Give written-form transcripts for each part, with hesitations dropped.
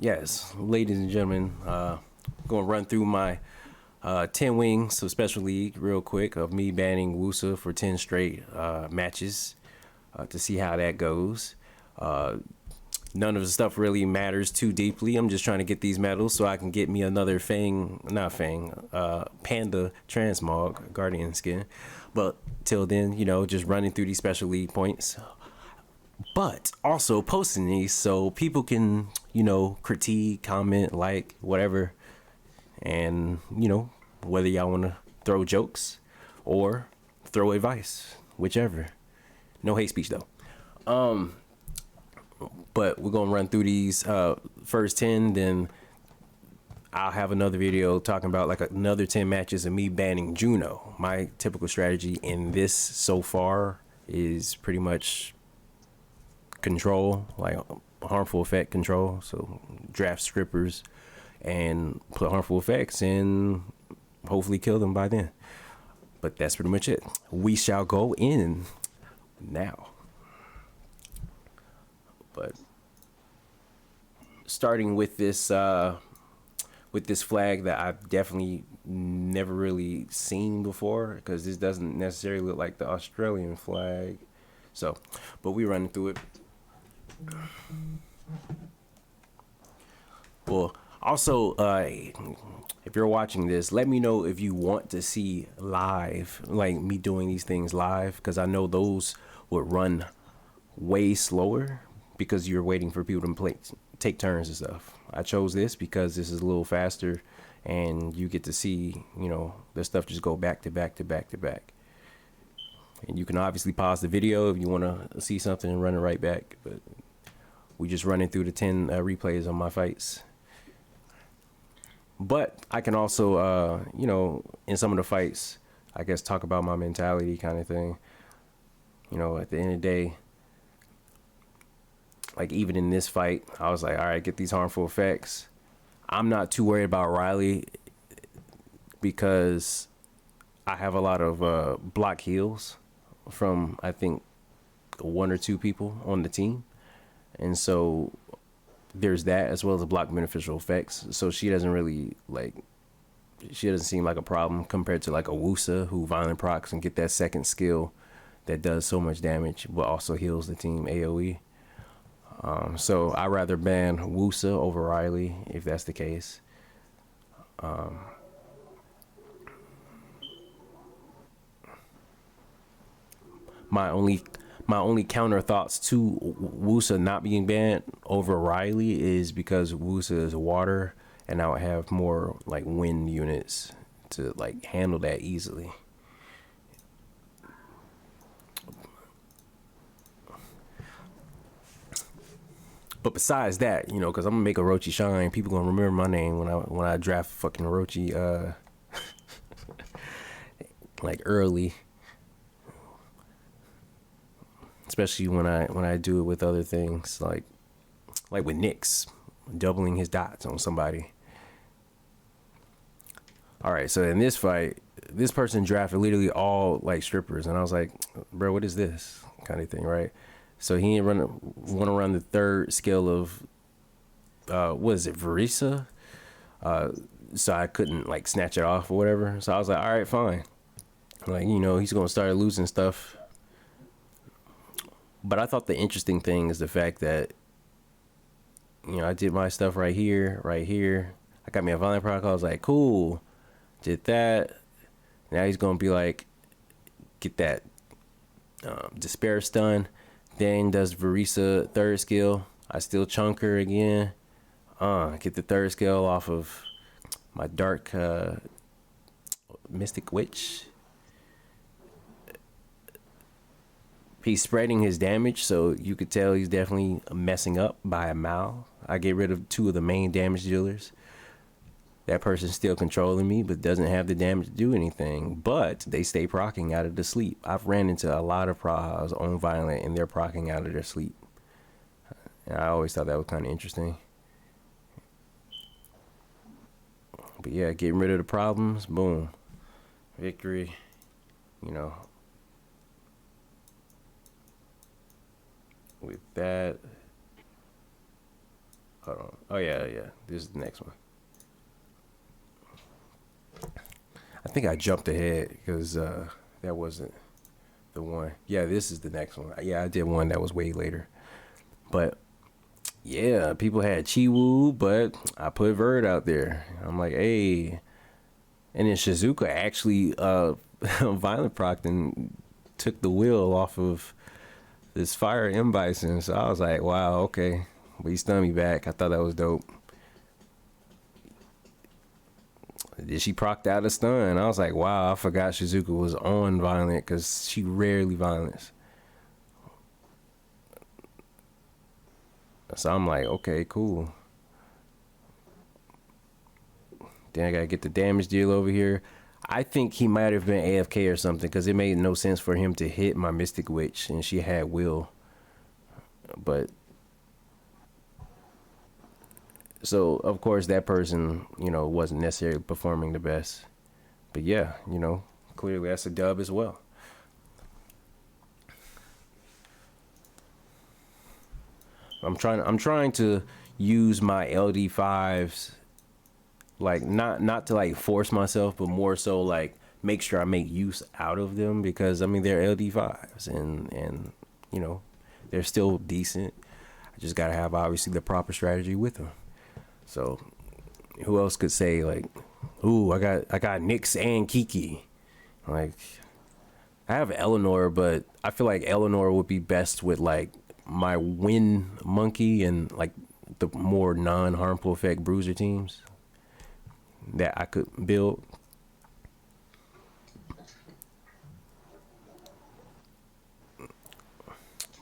Yes, ladies and gentlemen, going to run through my 10 wings of Special League real quick of me banning Woosa for 10 straight matches to see how that goes. None of the stuff really matters too deeply. I'm just trying to get these medals so I can get me another Panda Transmog Guardian skin. But till then, just running through these Special League points. But also posting these so people can, critique, comment, like, whatever. And, whether y'all want to throw jokes or throw advice, whichever. No hate speech, though. But we're going to run through these first 10, then I'll have another video talking about like another 10 matches of me banning Juno. My typical strategy in this so far is pretty much control, like harmful effect control. So draft strippers and put harmful effects and hopefully kill them by then. But that's pretty much it. We shall go in now. But starting with this flag that I've definitely never really seen before, because this doesn't necessarily look like the Australian flag. So, but we running through it. Well, also, if you're watching this, let me know if you want to see live, like me doing these things live, because I know those would run way slower because you're waiting for people to take turns and stuff. I chose this because this is a little faster and you get to see, the stuff just go back to back to back to back. And you can obviously pause the video if you want to see something and run it right back. But we just running through the 10 replays on my fights. But I can also, in some of the fights, I guess talk about my mentality kind of thing. At the end of the day, like even in this fight, I was like, all right, get these harmful effects. I'm not too worried about Riley because I have a lot of block heals from, I think, 1 or 2 people on the team. And so there's that, as well as the block beneficial effects. So she doesn't really she doesn't seem like a problem compared to like a Woosa who violent procs and get that second skill that does so much damage but also heals the team AoE. So I'd rather ban Woosa over Riley if that's the case. My only counter thoughts to Woosa not being banned over Riley is because Woosa is water and I would have more like wind units to like handle that easily. But besides that, because I'm gonna make Orochi shine, people gonna remember my name when I draft fucking Orochi like early. Especially when I do it with other things like with Nyx, doubling his dots on somebody. All right, so in this fight, this person drafted literally all like strippers, and I was like, bro, what is this kind of thing, right? So he didn't want to run the third skill of what is it, Verisa? So I couldn't like snatch it off or whatever. So I was like, all right, fine. Like, he's gonna start losing stuff. But I thought the interesting thing is the fact that, I did my stuff right here. I got me a violent proc. I was like, cool. Did that. Now he's going to be like, get that despair stun. Then does Verisa third skill. I still chunk her again. Get the third skill off of my dark mystic witch. He's spreading his damage, so you could tell he's definitely messing up by a mile. I get rid of 2 of the main damage dealers. That person's still controlling me, but doesn't have the damage to do anything. But they stay proccing out of the sleep. I've ran into a lot of Prahas on Violent, and they're proccing out of their sleep. And I always thought that was kind of interesting. But yeah, getting rid of the problems, boom. Victory, with that. Hold on. Oh yeah, yeah. This is the next one. I think I jumped ahead because that wasn't the one. Yeah, this is the next one. Yeah, I did one that was way later. But yeah, people had Chiwoo, but I put Verd out there. I'm like, hey. And then Shizuka actually violent proc and took the wheel off of this Fire M Bison. So I was like, wow, okay. But he stunned me back. I thought that was dope. Did she proc out a stun? I was like, wow, I forgot Shizuka was on violent because she rarely violence. So I'm like, okay, cool. Then I gotta get the damage deal over here. I think he might have been AFK or something because it made no sense for him to hit my Mystic Witch and she had will. But so of course that person, wasn't necessarily performing the best. But yeah, clearly that's a dub as well. I'm trying to use my LD5s like not to like force myself, but more so like make sure I make use out of them because I mean they're LD5s and they're still decent. I just gotta have obviously the proper strategy with them. So who else could say like, ooh, I got Nyx and Kiki. Like I have Eleanor, but I feel like Eleanor would be best with like my Win Monkey and like the more non-harmful effect bruiser teams that I could build.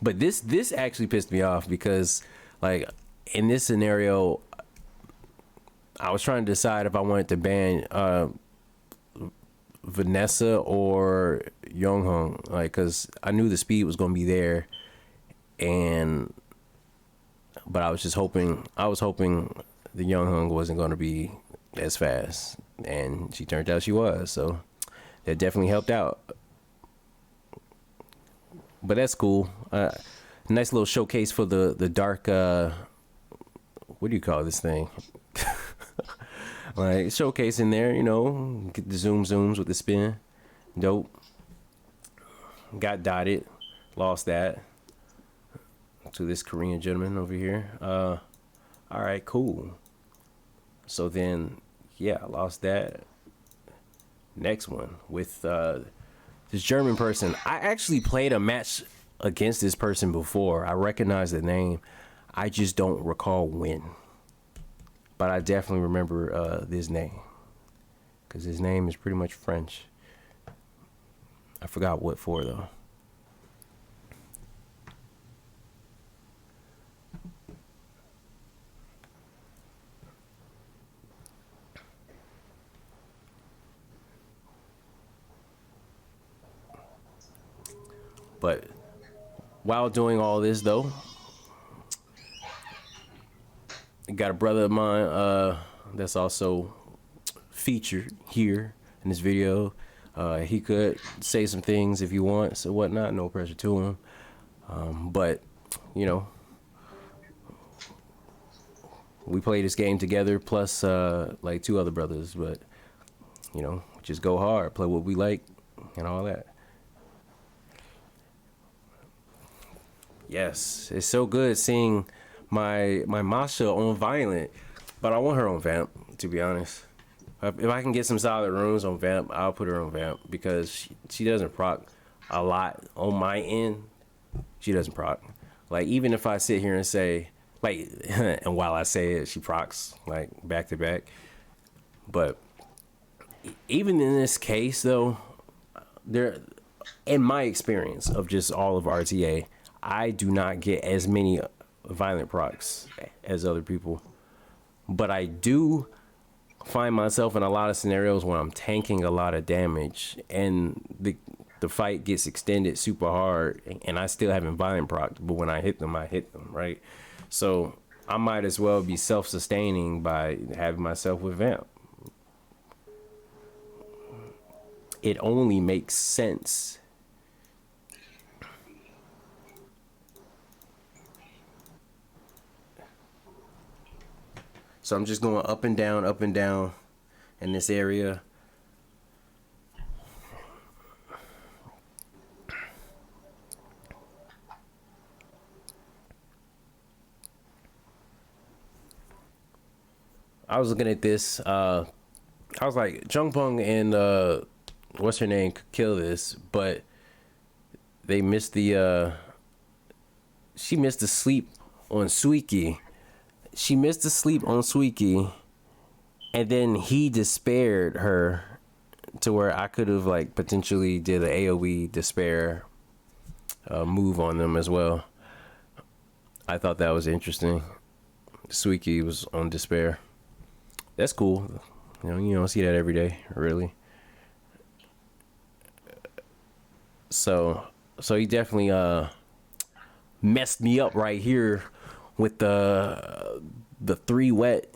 But this actually pissed me off because like in this scenario I was trying to decide if I wanted to ban Vanessa or Younghung, like cuz I knew the speed was going to be there and but I was hoping the Younghung wasn't going to be as fast and she turned out she was, so that definitely helped out. But that's cool. Nice little showcase for the dark what do you call this thing? Like showcase in there, get the zooms with the spin. Dope. Got dotted, lost that to this Korean gentleman over here. All right, cool. So then, yeah, I lost that. Next one with this German person. I actually played a match against this person before. I recognize the name. I just don't recall when. But I definitely remember this name. Because his name is pretty much French. I forgot what for, though. But while doing all this, though, I got a brother of mine that's also featured here in this video. He could say some things if he wants or whatnot. No pressure to him. But, we play this game together plus like two other brothers. But, just go hard, play what we like and all that. Yes, it's so good seeing my Masha on Violent, but I want her on Vamp, to be honest. If I can get some solid runes on Vamp, I'll put her on Vamp because she doesn't proc a lot on my end. She doesn't proc. Like, even if I sit here and say, like, and while I say it, she procs, like, back to back. But even in this case, though, in my experience of just all of RTA, I do not get as many violent procs as other people, but I do find myself in a lot of scenarios where I'm tanking a lot of damage and the fight gets extended super hard and I still haven't violent proc, but when I hit them, right? So I might as well be self-sustaining by having myself with Vamp. It only makes sense. So I'm just going up and down in this area. I was looking at this. I was like, Jung Pong and what's her name could kill this, but they missed the. She missed the sleep on Suiki. She missed the sleep on Suiki, and then he despaired her to where I could have like potentially did an AOE despair move on them as well. I thought that was interesting. Suiki was on despair. That's cool. You don't see that every day, really. So he definitely messed me up right here with the 3 wet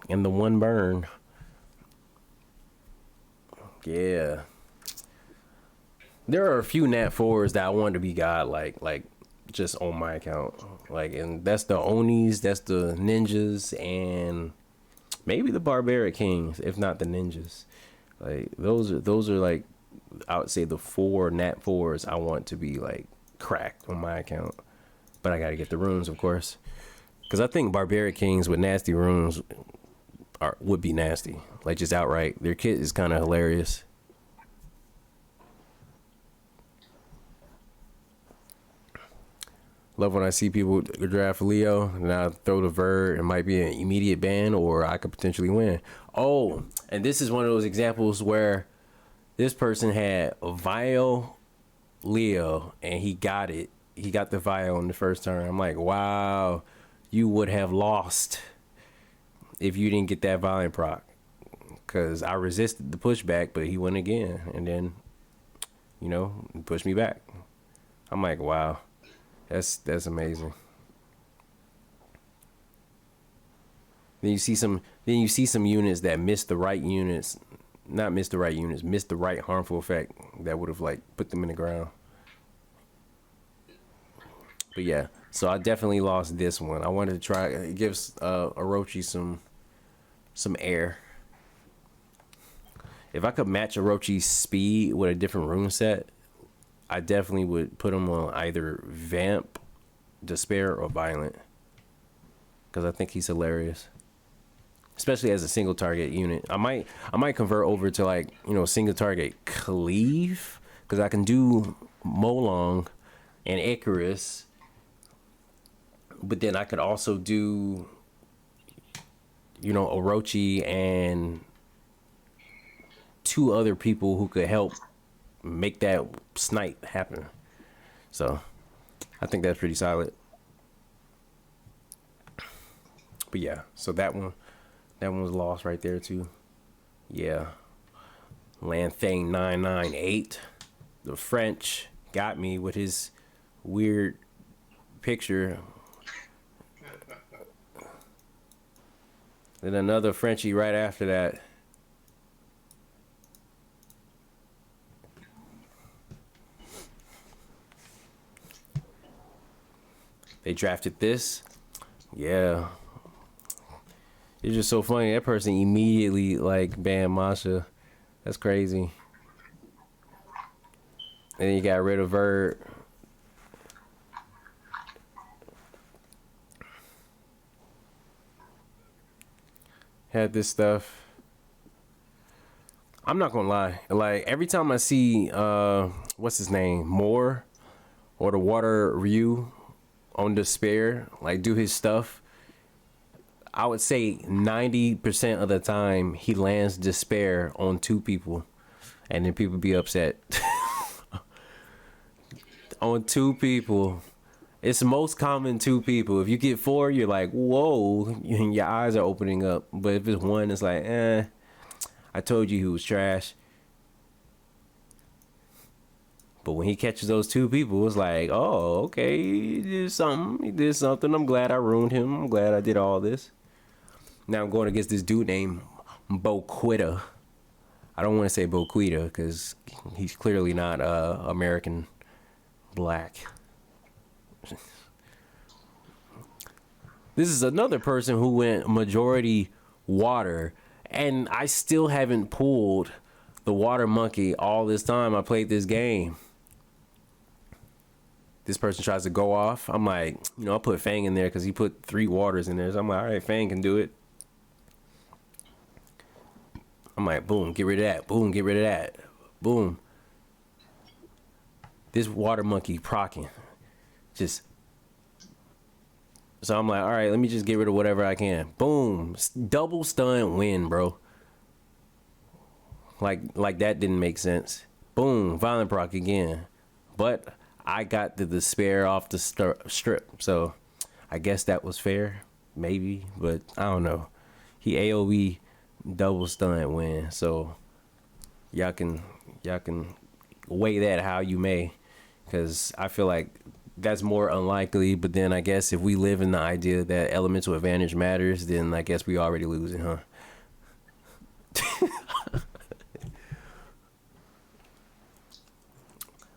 and the 1 burn. Yeah. There are a few Nat 4s that I wanted to be God like just on my account. Like, and that's the Onis, that's the ninjas, and maybe the barbaric kings, if not the ninjas. Like those are like, I would say the 4 Nat 4s I want to be like cracked on my account. But I gotta get the runes, of course, because I think barbaric kings with nasty runes would be nasty, like just outright. Their kit is kind of hilarious. Love when I see people draft Leo and I throw the Verd. It might be an immediate ban, or I could potentially win. Oh, and this is one of those examples where this person had a Vile Leo and he got it. He got the Vile in the first turn. I'm like, wow, you would have lost if you didn't get that Violent proc. Because I resisted the pushback, but he went again. And then, pushed me back. I'm like, wow. That's amazing. Then you see some units that miss the right units, not miss the right units, miss the right harmful effect that would have like put them in the ground. But yeah, so I definitely lost this one. I wanted to try. It gives Orochi some air. If I could match Orochi's speed with a different rune set, I definitely would put him on either Vamp, Despair, or Violent. Because I think he's hilarious. Especially as a single target unit. I might convert over to like, single target Cleave. Because I can do Molong and Icarus. But then I could also do, Orochi and 2 other people who could help make that snipe happen. So I think that's pretty solid. But yeah, so that one was lost right there too. Yeah. Lanthane 998. The French got me with his weird picture. Then another Frenchie right after that. They drafted this. Yeah. It's just so funny. That person immediately like banned Masha. That's crazy. And then you got rid of Verd. Had this stuff. I'm not gonna lie. Like every time I see what's his name? Moore or the Water Ryu on Despair, like do his stuff, I would say 90% of the time he lands Despair on 2 people and then people be upset. On 2 people. It's most common 2 people. If you get 4, you're like, whoa, your eyes are opening up. But if it's 1, it's like, I told you he was trash. But when he catches those 2 people, it's like, oh, okay, he did something. He did something. I'm glad I ruined him. I'm glad I did all this. Now I'm going against this dude named Boquita. I don't want to say Boquita because he's clearly not American black. This is another person who went majority water, and I still haven't pulled the water monkey all this time I played this game. This person tries to go off. I'm like, I put Fang in there because he put 3 waters in there. So I'm like, all right, Fang can do it. I'm like, boom, get rid of that. Boom, get rid of that. Boom. This water monkey procking. Just. So I'm like, all right, let me just get rid of whatever I can. Boom. Double stun win, bro. Like that didn't make sense. Boom. Violent proc again. But I got the despair off the strip. So I guess that was fair. Maybe. But I don't know. He AoE double stun win. So y'all can weigh that how you may. Because I feel like that's more unlikely. But then I guess if we live in the idea that elemental advantage matters, then I guess we already losing, huh?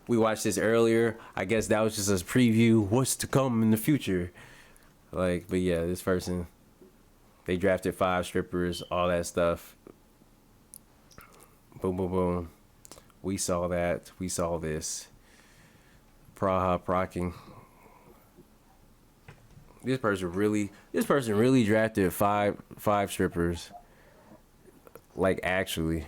We watched this earlier. I guess that was just a preview. What's to come in the future? Like, but yeah, this person, they drafted 5 strippers, all that stuff. Boom, boom, boom. We saw that. We saw this. Praha procking. This person really drafted five strippers. Like, actually.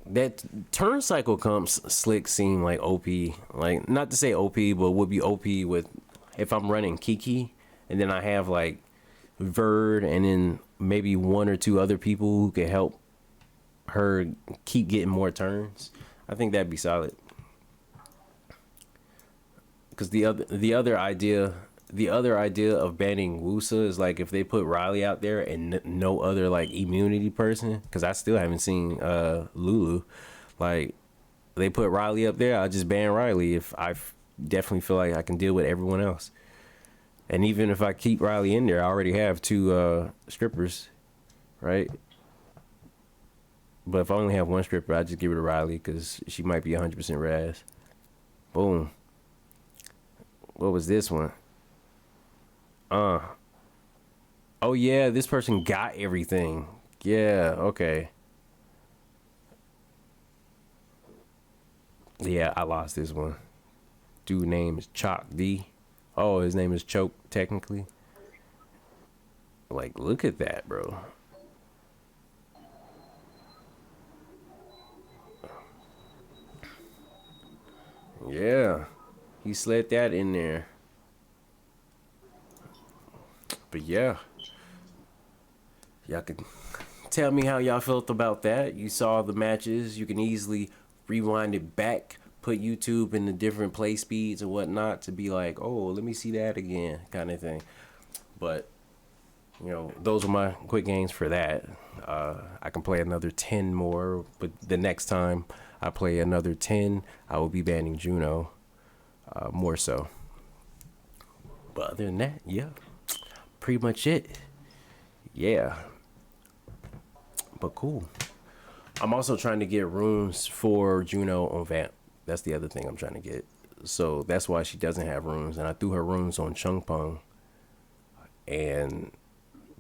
That turn cycle comps slick seem like OP. Like, not to say OP, but would be OP with if I'm running Kiki and then I have like Verd and then maybe 1 or 2 other people who could help her keep getting more turns. I think that'd be solid. Because the other idea of banning Woosa is like if they put Riley out there and no other like immunity person, because I still haven't seen Lulu. Like, they put Riley up there, I'll just ban Riley if I definitely feel like I can deal with everyone else. And even if I keep Riley in there, I already have 2 strippers, right? But if I only have 1 stripper, I just give it to Riley because she might be 100% Raz. Boom. What was this one? Oh yeah, this person got everything. Yeah, okay. Yeah, I lost this one. Dude name is Chalk D. Oh, his name is Choke, technically. Like, look at that, bro. Yeah. He slid that in there. But yeah. Y'all can tell me how y'all felt about that. You saw the matches. You can easily rewind it back, put YouTube in the different play speeds and whatnot to be like, oh, let me see that again, kind of thing. But, those are my quick games for that. I can play another 10 more, but the next time I play another 10, I will be banning Juno, more so. But other than that, yeah, pretty much it. Yeah. But cool. I'm also trying to get runes for Juno on Vamp. That's the other thing I'm trying to get. So that's why she doesn't have runes. And I threw her runes on Chung Peng. And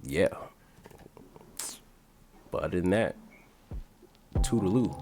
yeah. But other than that, toodaloo.